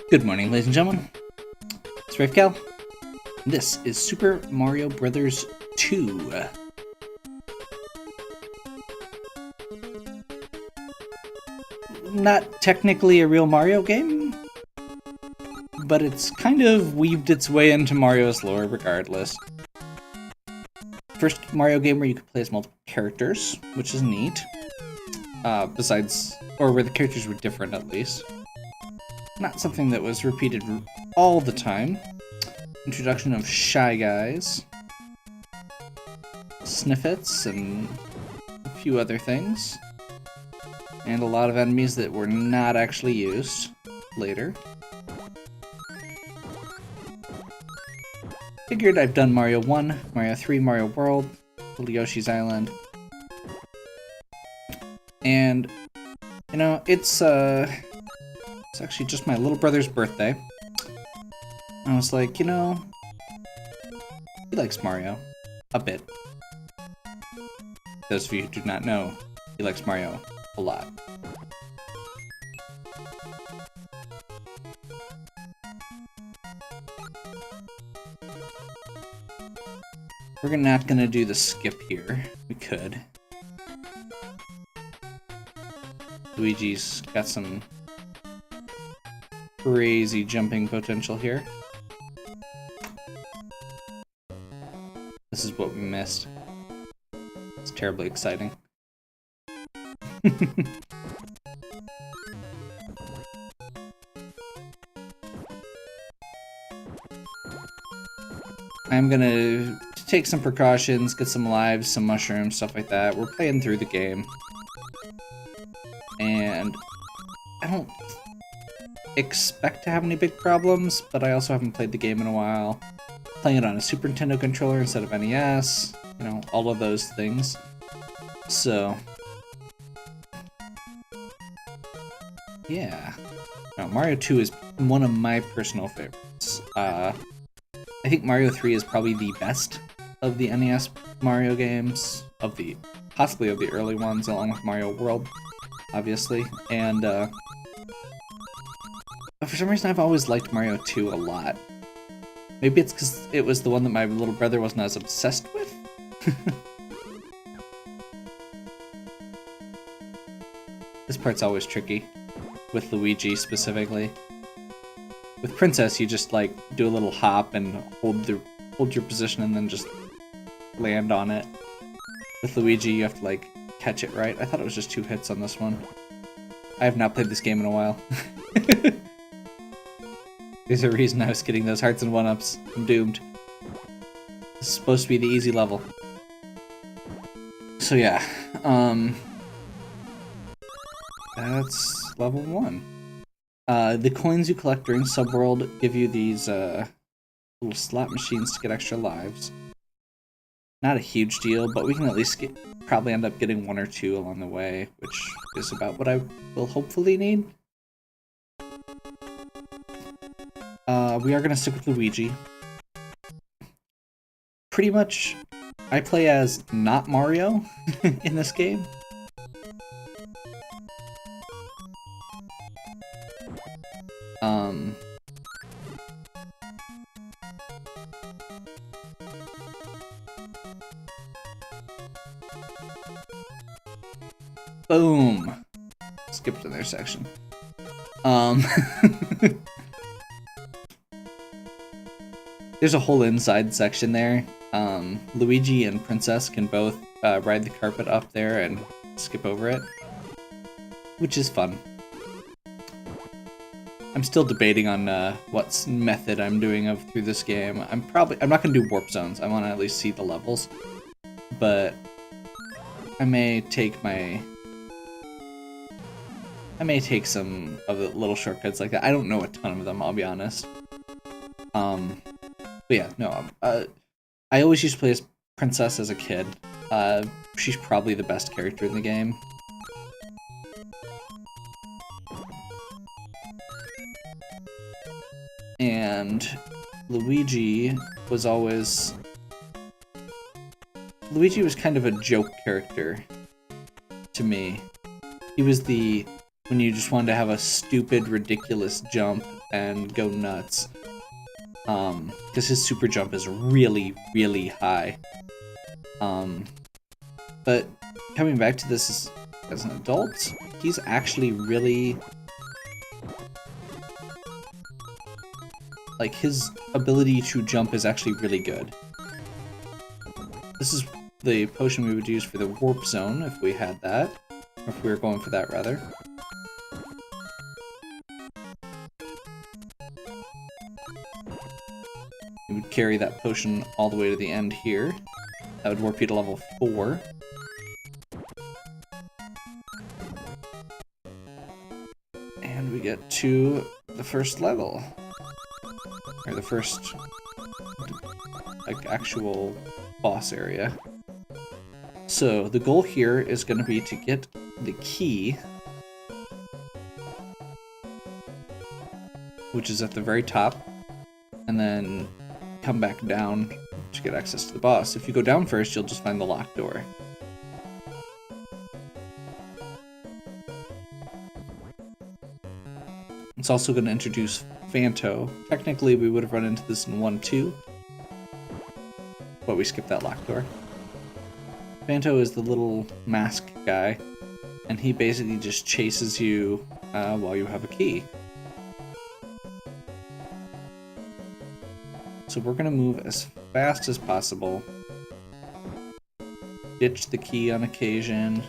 Good morning, ladies and gentlemen. It's RaveCal. This is Super Mario Bros. 2. Not technically a real Mario game, but it's kind of weaved its way into Mario's lore regardless. First Mario game where you could play as multiple characters, which is neat. Where the characters were different at least. Not something that was repeated all the time. Introduction of Shy Guys, Sniffits, and a few other things. And a lot of enemies that were not actually used later. Figured I've done Mario 1, Mario 3, Mario World, Little Yoshi's Island. And, you know, it's actually just my little brother's birthday. I was like, you know, he likes Mario a bit. Those of you who do not know, he likes Mario a lot. We're not gonna do the skip here. We could. Luigi's got some crazy jumping potential here. This is what we missed. It's terribly exciting. I'm gonna take some precautions, get some lives, some mushrooms, stuff like that. We're playing through the game. And I don't expect to have any big problems, but I also haven't played the game in a while. Playing it on a Super Nintendo controller instead of NES, you know, all of those things. So, yeah. Now, Mario 2 is one of my personal favorites. I think Mario 3 is probably the best of the NES Mario games, possibly of the early ones, along with Mario World, obviously. And for some reason, I've always liked Mario 2 a lot. Maybe it's because it was the one that my little brother wasn't as obsessed with? This part's always tricky, with Luigi specifically. With Princess, you just like do a little hop and hold your position and then just land on it. With Luigi, you have to like catch it right. I thought it was just 2 hits on this one. I have not played this game in a while. There's a reason I was getting those hearts and 1-ups. I'm doomed. This is supposed to be the easy level. So yeah, that's level 1. The coins you collect during Subworld give you these little slot machines to get extra lives. Not a huge deal, but we can at least probably end up getting 1 or 2 along the way, which is about what I will hopefully need. We are going to stick with Luigi. Pretty much, I play as not Mario in this game. Boom! Skipped another section. There's a whole inside section there. Luigi and Princess can both ride the carpet up there and skip over it, which is fun. I'm still debating on what method I'm doing through this game. I'm not gonna do warp zones. I want to at least see the levels, but I may take some of the little shortcuts like that. I don't know a ton of them, I'll be honest. But yeah, no, I always used to play as Princess as a kid. She's probably the best character in the game. And Luigi was kind of a joke character to me. He was when you just wanted to have a stupid, ridiculous jump and go nuts. Because his super jump is really, really high. But coming back to this as an adult, he's actually really... like, his ability to jump is actually really good. This is the potion we would use for the warp zone if we had that. Or if we were going for that, rather. You would carry that potion all the way to the end here. That would warp you to level 4. And we get to the first level. Or the first, like, actual boss area. So, the goal here is going to be to get the key, which is at the very top, and then come back down to get access to the boss. If you go down first, you'll just find the locked door. It's also going to introduce Phanto. Technically, we would have run into this in 1-2, but we skipped that locked door. Phanto is the little mask guy, and he basically just chases you while you have a key. So we're going to move as fast as possible, ditch the key on occasion,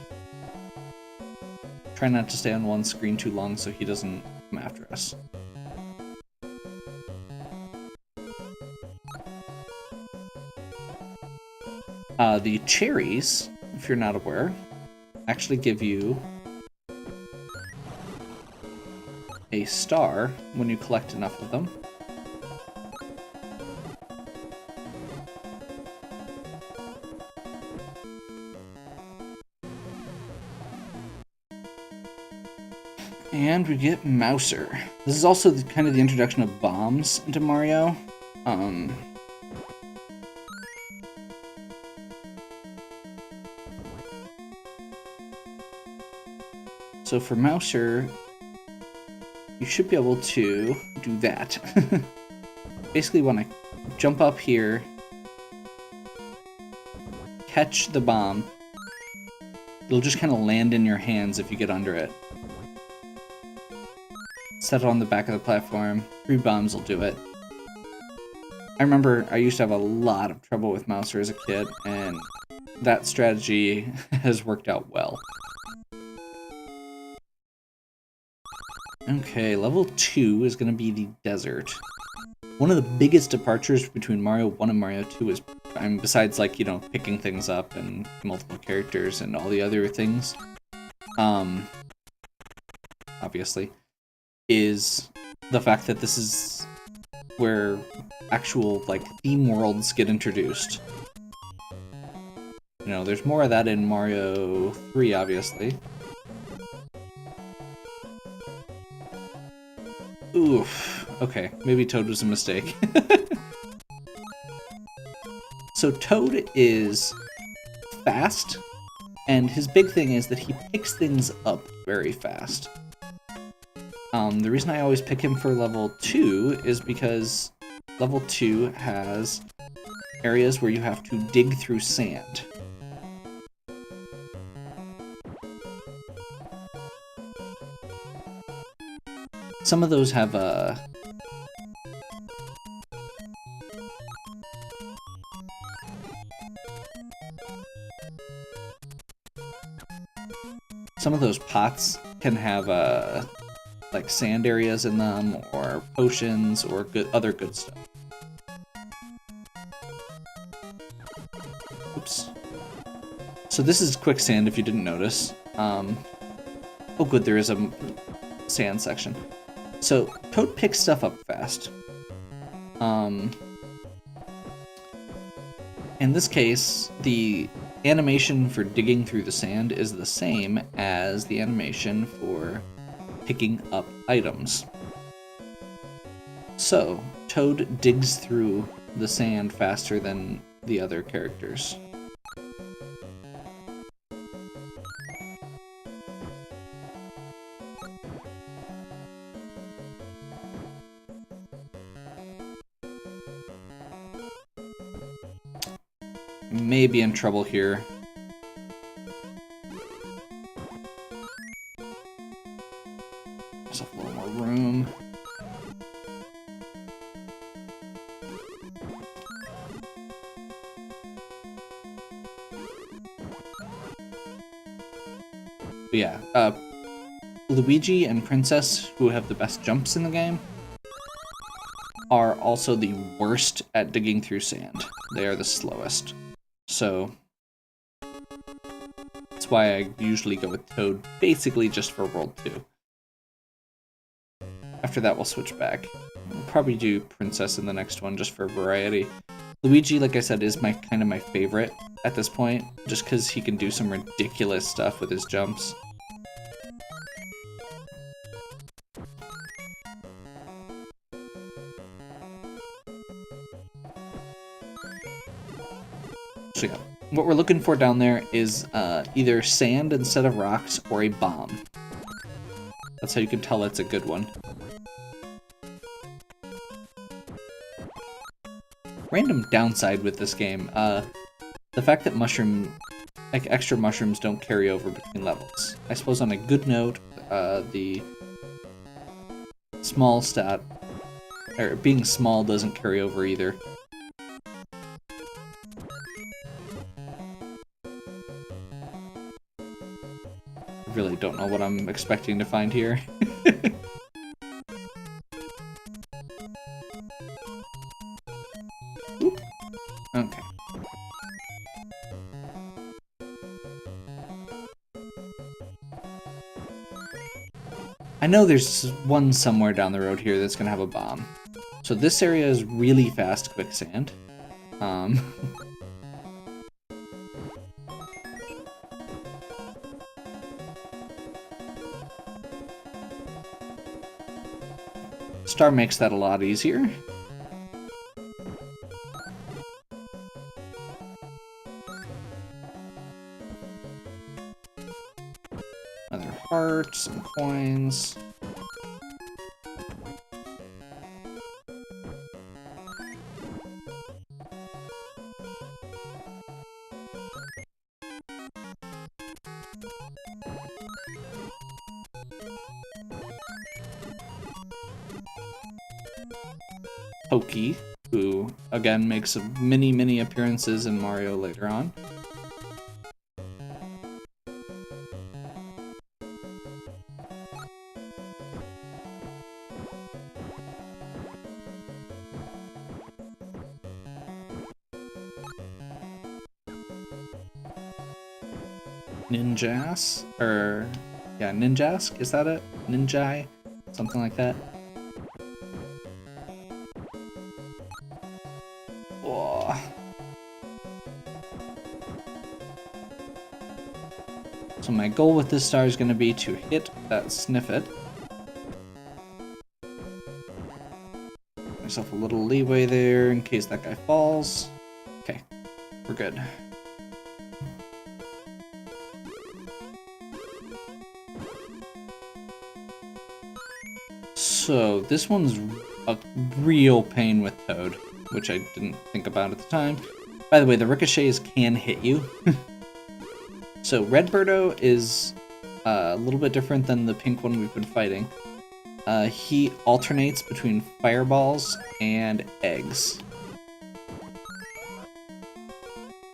try not to stay on one screen too long so he doesn't come after us. The cherries, if you're not aware, actually give you a star when you collect enough of them. And we get Mouser. This is also kind of the introduction of bombs into Mario. So for Mouser, you should be able to do that. Basically want to jump up here, catch the bomb. It'll just kind of land in your hands if you get under it. Set it on the back of the platform. 3 bombs will do it. I remember I used to have a lot of trouble with Mouser as a kid, and that strategy has worked out well. Okay, level 2 is going to be the desert. One of the biggest departures between Mario 1 and Mario 2 is, besides, like, you know, picking things up and multiple characters and all the other things, obviously, is the fact that this is where actual, like, theme worlds get introduced. You know, there's more of that in Mario 3, obviously. Oof. Okay, maybe Toad was a mistake. So Toad is fast, and his big thing is that he picks things up very fast. The reason I always pick him for level 2 is because level 2 has areas where you have to dig through sand. Some of those have some of those pots can have like sand areas in them, or potions, or other good stuff. Oops. So this is quicksand, if you didn't notice. Oh good, there is a sand section. So Toad picks stuff up fast. In this case, the animation for digging through the sand is the same as the animation for picking up items. So, Toad digs through the sand faster than the other characters. May be in trouble here. Myself a little more room. But yeah, Luigi and Princess, who have the best jumps in the game, are also the worst at digging through sand. They are the slowest. So that's why I usually go with Toad, basically just for World 2. After that, we'll switch back. We'll probably do Princess in the next one, just for variety. Luigi, like I said, is kind of my favorite at this point, just because he can do some ridiculous stuff with his jumps. So yeah, what we're looking for down there is either sand instead of rocks or a bomb. That's how you can tell it's a good one. Random downside with this game, the fact that extra mushrooms don't carry over between levels. I suppose on a good note, the small stat, or being small doesn't carry over either. I really don't know what I'm expecting to find here. Oop. Okay. I know there's one somewhere down the road here that's gonna have a bomb. So this area is really fast quicksand. Star makes that a lot easier. Another heart, some coins. Pokey, who again makes many appearances in Mario later on. Ninjas, or yeah, Ninjask, is that it? Ninjai? Something like that. Oh. So my goal with this star is going to be to hit that Sniffit. Myself a little leeway there in case that guy falls. Okay, we're good. So this one's a real pain with Toad, which I didn't think about at the time. By the way, the ricochets can hit you. So Red Birdo is a little bit different than the pink one we've been fighting. He alternates between fireballs and eggs,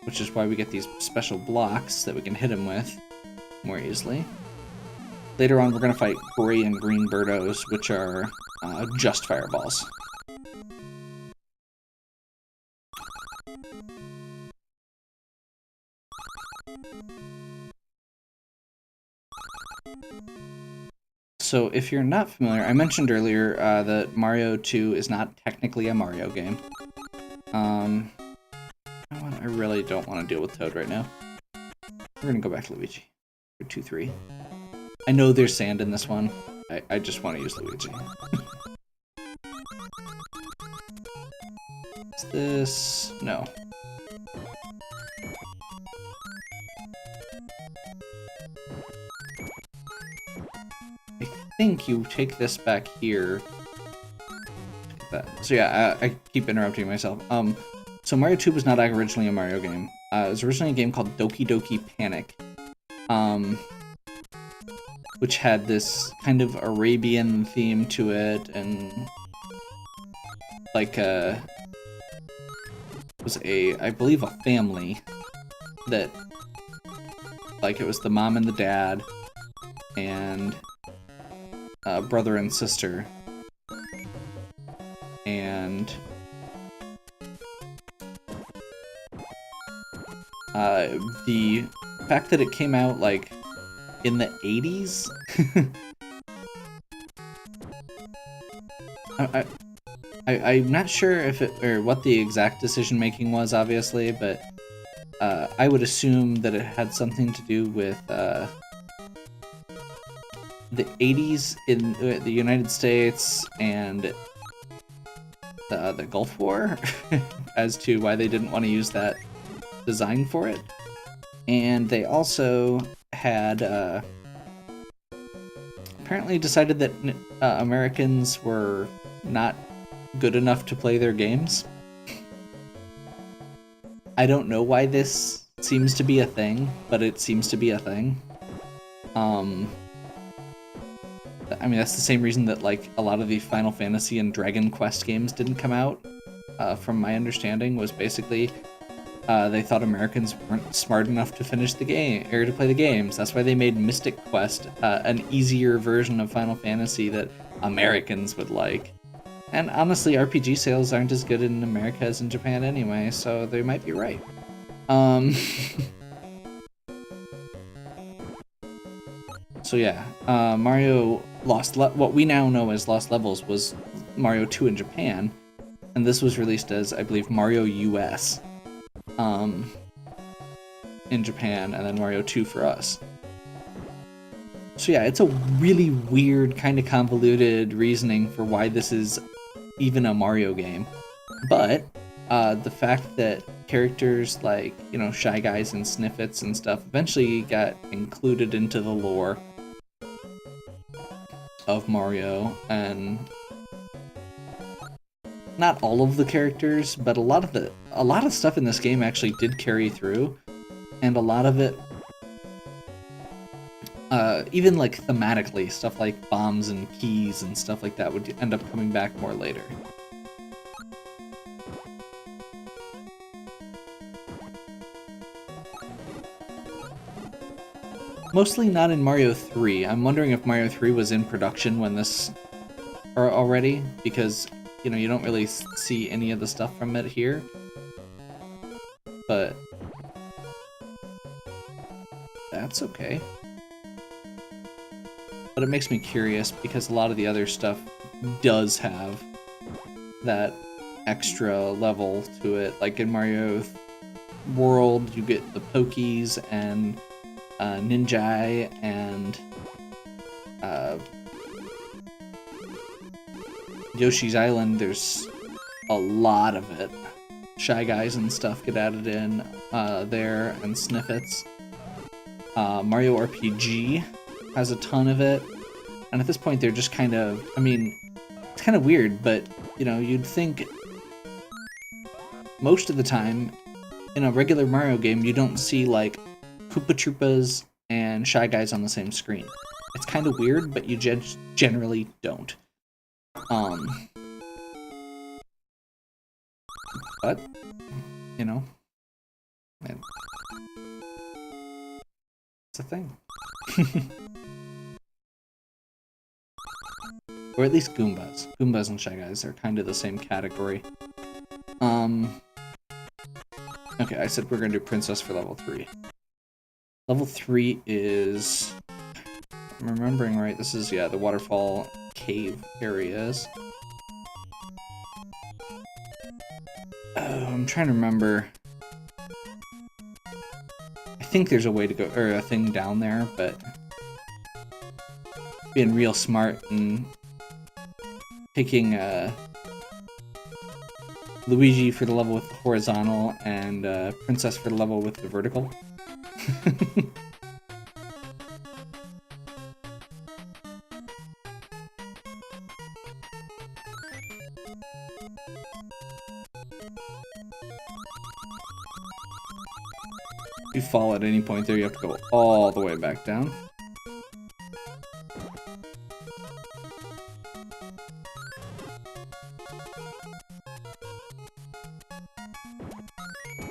which is why we get these special blocks that we can hit him with more easily. Later on, we're going to fight gray and green Birdos, which are just fireballs. So if you're not familiar, I mentioned earlier that Mario 2 is not technically a Mario game. I really don't want to deal with Toad right now. We're going to go back to Luigi for 2-3. I know there's sand in this one. I just want to use Luigi. Is this... no. I think you take this back here. So yeah, I keep interrupting myself. So Mario 2 was not originally a Mario game. It was originally a game called Doki Doki Panic, which had this kind of Arabian theme to it, and like was I believe a family that, like, it was the mom and the dad and brother and sister, and the fact that it came out like in the 80s. I'm not sure if it or what the exact decision making was, obviously, but I would assume that it had something to do with the 80s in the United States and the Gulf War as to why they didn't want to use that design for it. And they also had apparently decided that Americans were not good enough to play their games. I don't know why this seems to be a thing, but it seems to be a thing. I mean, that's the same reason that, like, a lot of the Final Fantasy and Dragon Quest games didn't come out, from my understanding, was basically they thought Americans weren't smart enough to finish the game, or to play the games. That's why they made Mystic Quest an easier version of Final Fantasy that Americans would like. And honestly, RPG sales aren't as good in America as in Japan anyway, so they might be right. So yeah, Mario what we now know as Lost Levels was Mario 2 in Japan, and this was released as, I believe, Mario US in Japan, and then Mario 2 for us. So yeah, it's a really weird, kind of convoluted reasoning for why this is even a Mario game. But the fact that characters like, you know, Shy Guys and Snippets and stuff eventually got included into the lore of Mario, and not all of the characters, but a lot of stuff in this game actually did carry through, and a lot of it, even like thematically, stuff like bombs and keys and stuff like that would end up coming back more later. Mostly not in Mario 3. I'm wondering if Mario 3 was in production when this already, because, you know, you don't really see any of the stuff from it here. But that's okay. But it makes me curious because a lot of the other stuff does have that extra level to it. Like in Mario World, you get the Pokies and Ninja and Yoshi's Island. There's a lot of it. Shy Guys and stuff get added in there, and Snippets. Mario RPG has a ton of it, and at this point they're just kind of, I mean, it's kind of weird, but, you know, you'd think most of the time in a regular Mario game you don't see, like, Koopa Troopas and Shy Guys on the same screen. It's kind of weird, but you generally don't. But, you know, it's a thing. Or at least Goombas. Goombas and Shy Guys are kind of the same category. Okay, I said we're gonna do Princess for level 3. Level 3 is, if I'm remembering right, this is, yeah, the waterfall cave areas. I'm trying to remember. I think there's a way to go, or a thing down there, but being real smart and picking Luigi for the level with the horizontal and Princess for the level with the vertical. you fall at any point there, you have to go all the way back down.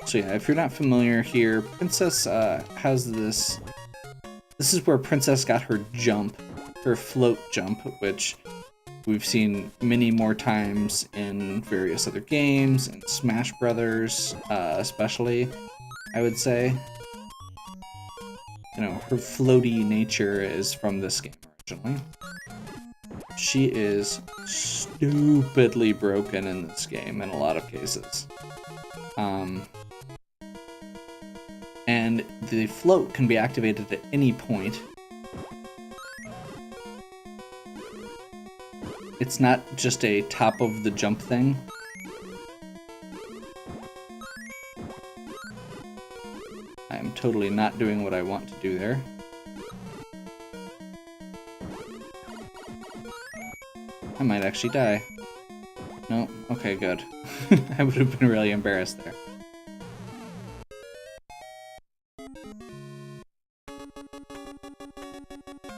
So yeah, if you're not familiar here, Princess has this... This is where Princess got her jump, her float jump, which we've seen many more times in various other games, and Smash Brothers especially, I would say. You know, her floaty nature is from this game originally. She is stupidly broken in this game in a lot of cases. And the float can be activated at any point. It's not just a top of the jump thing. I am totally not doing what I want to do there. I might actually die. No? Okay, good. I would have been really embarrassed there.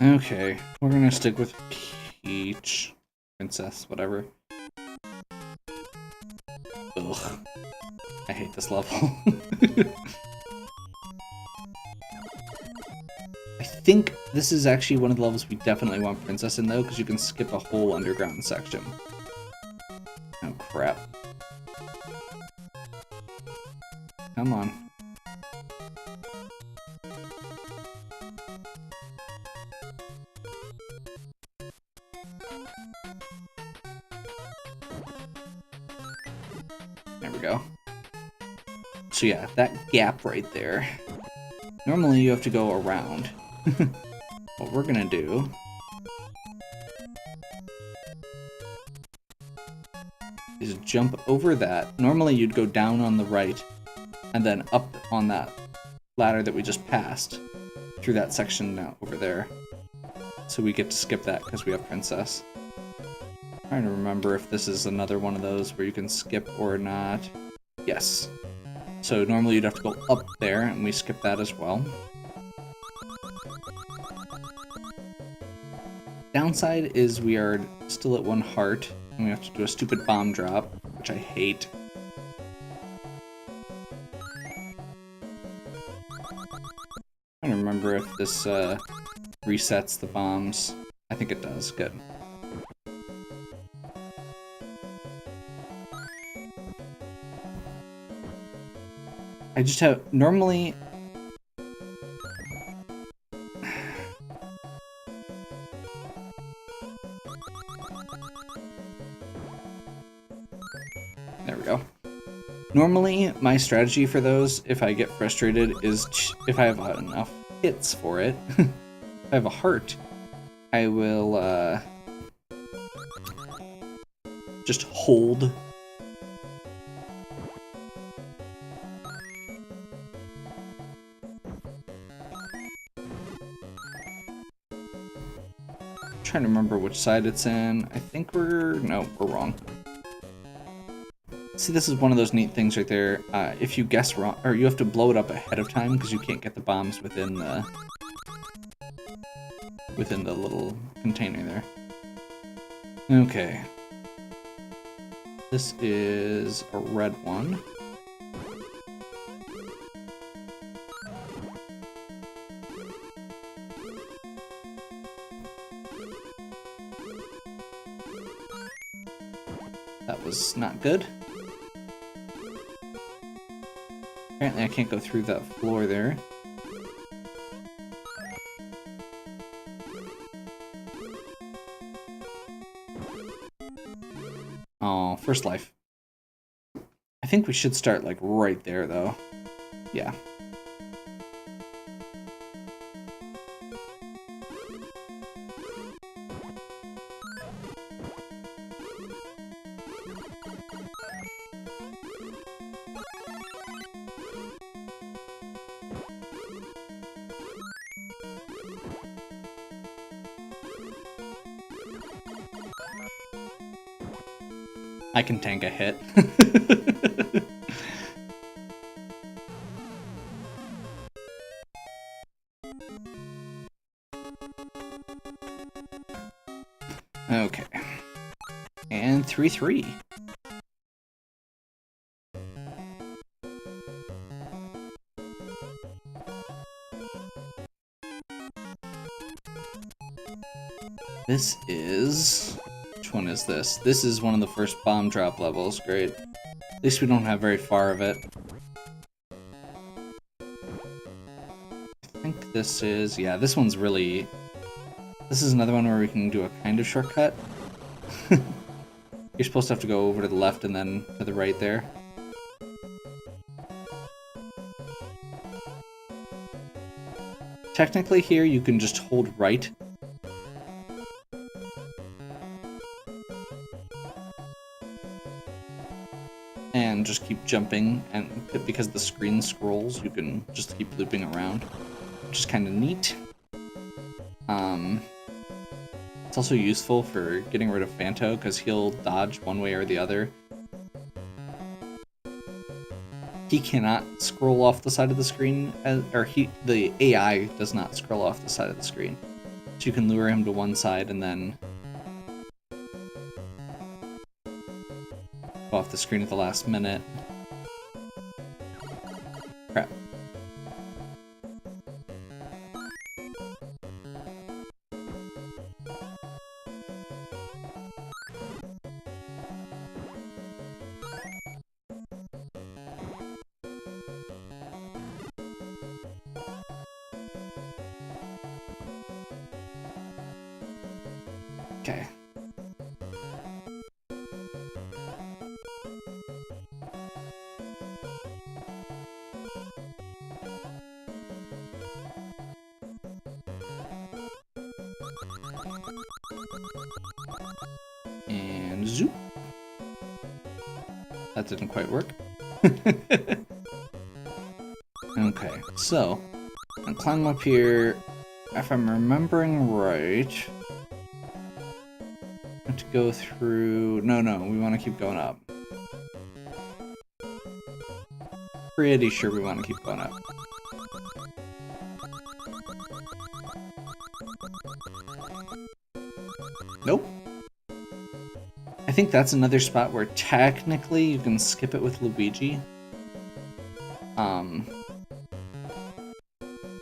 Okay, we're gonna stick with Peach. Princess, whatever. Ugh. I hate this level. I think this is actually one of the levels we definitely want Princess in, though, because you can skip a whole underground section. Oh, crap. Come on. There we go. So yeah, that gap right there. Normally you have to go around. What we're gonna do is jump over that. Normally you'd go down on the right and then up on that ladder that we just passed through that section now over there. So we get to skip that because we have Princess. I'm trying to remember if this is another one of those where you can skip or not. Yes. So normally you'd have to go up there, and we skip that as well. Downside is we are still at 1 heart, and we have to do a stupid bomb drop, which I hate. I don't remember if this resets the bombs. I think it does. Good. I just have... Normally... There we go. Normally, my strategy for those, if I get frustrated, is if I have enough hits for it, if I have a heart, I will just hold. Trying to remember which side it's in. I think no, we're wrong. See, this is one of those neat things right there. If you guess wrong, or you have to blow it up ahead of time because you can't get the bombs within the little container there. Okay. This is a red one. That was not good. Apparently I can't go through that floor there. Oh, first life. I think we should start like right there though. Yeah. I can tank a hit. And 3-3. This is... Which one is this? This is one of the first bomb drop levels. Great. At least we don't have very far of it. I think this is... Yeah, this one's really... This is another one where we can do a kind of shortcut. You're supposed to have to go over to the left and then to the right there. Technically here you can just hold right. And just keep jumping, and because the screen scrolls, you can just keep looping around, which is kind of neat. It's also useful for getting rid of Phanto, because he'll dodge one way or the other. He cannot scroll off the side of the screen, the AI does not scroll off the side of the screen. So you can lure him to one side and then go off the screen at the last minute. Crap. Okay. And zoop. That didn't quite work. Okay, so I'm gonna climb up here. If I'm remembering right, I have to go through. No, we want to keep going up. Pretty sure we want to keep going up. Nope. I think that's another spot where technically you can skip it with Luigi.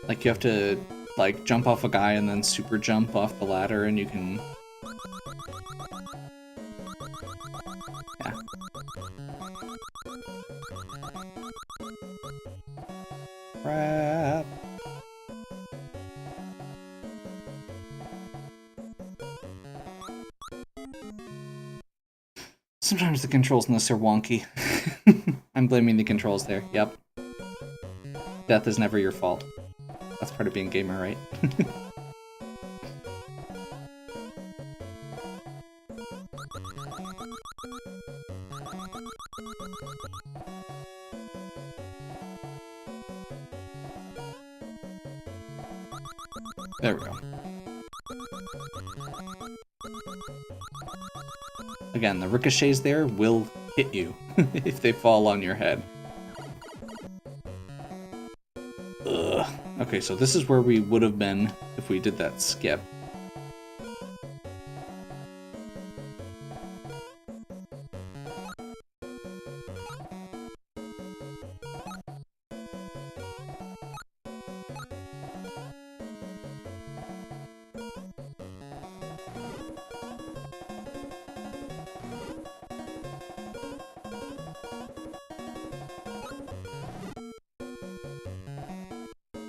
Like you have to like jump off a guy and then super jump off the ladder, and you can. Yeah. Crap. Sometimes the controls in this are wonky. I'm blaming the controls there. Yep. Death is never your fault. That's part of being a gamer, right? There we go. Again, the ricochets there will hit you if they fall on your head. Ugh. Okay, so this is where we would have been if we did that skip.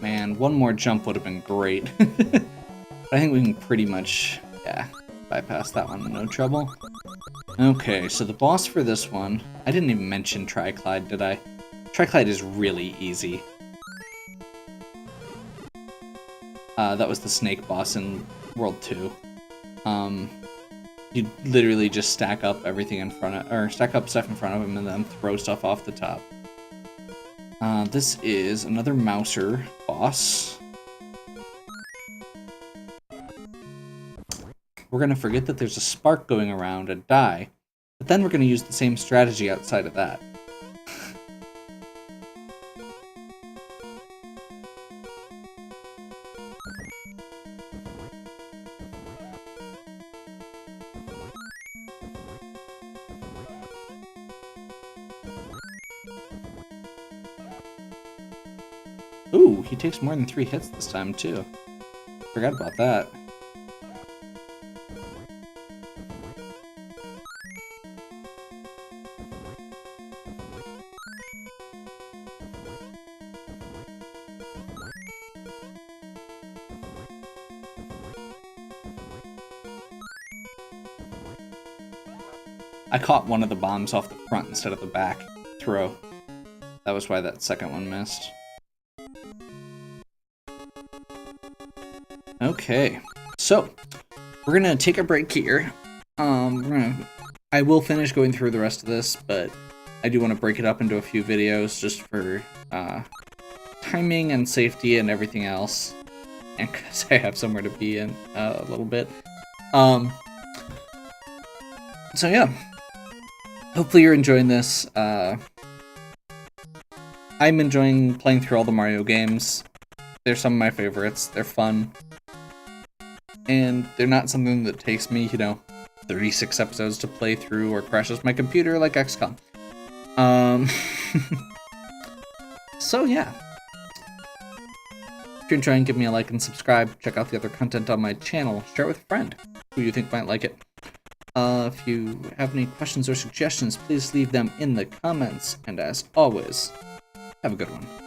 Man, one more jump would have been great. I think we can pretty much, yeah, bypass that one, no trouble. Okay, so the boss for this one, I didn't even mention Triclide, did I? Triclide is really easy. That was the snake boss in World 2. You literally just stack up everything in front of, or stack up stuff in front of him and then throw stuff off the top. This is another Mouser boss. We're gonna forget that there's a spark going around and die, but then we're gonna use the same strategy outside of that. Ooh, he takes more than 3 hits this time, too. Forgot about that. I caught one of the bombs off the front instead of the back throw. That was why that second one missed. Okay, so we're gonna take a break here. I will finish going through the rest of this, but I do want to break it up into a few videos just for timing and safety and everything else, and because I have somewhere to be in a little bit. So yeah. Hopefully you're enjoying this. I'm enjoying playing through all the Mario games. They're some of my favorites. They're fun. And they're not something that takes me, 36 episodes to play through or crashes my computer like XCOM. So yeah. If you're enjoying, give me a like and subscribe. Check out the other content on my channel. Share it with a friend who you think might like it. If you have any questions or suggestions, please leave them in the comments. And as always, have a good one.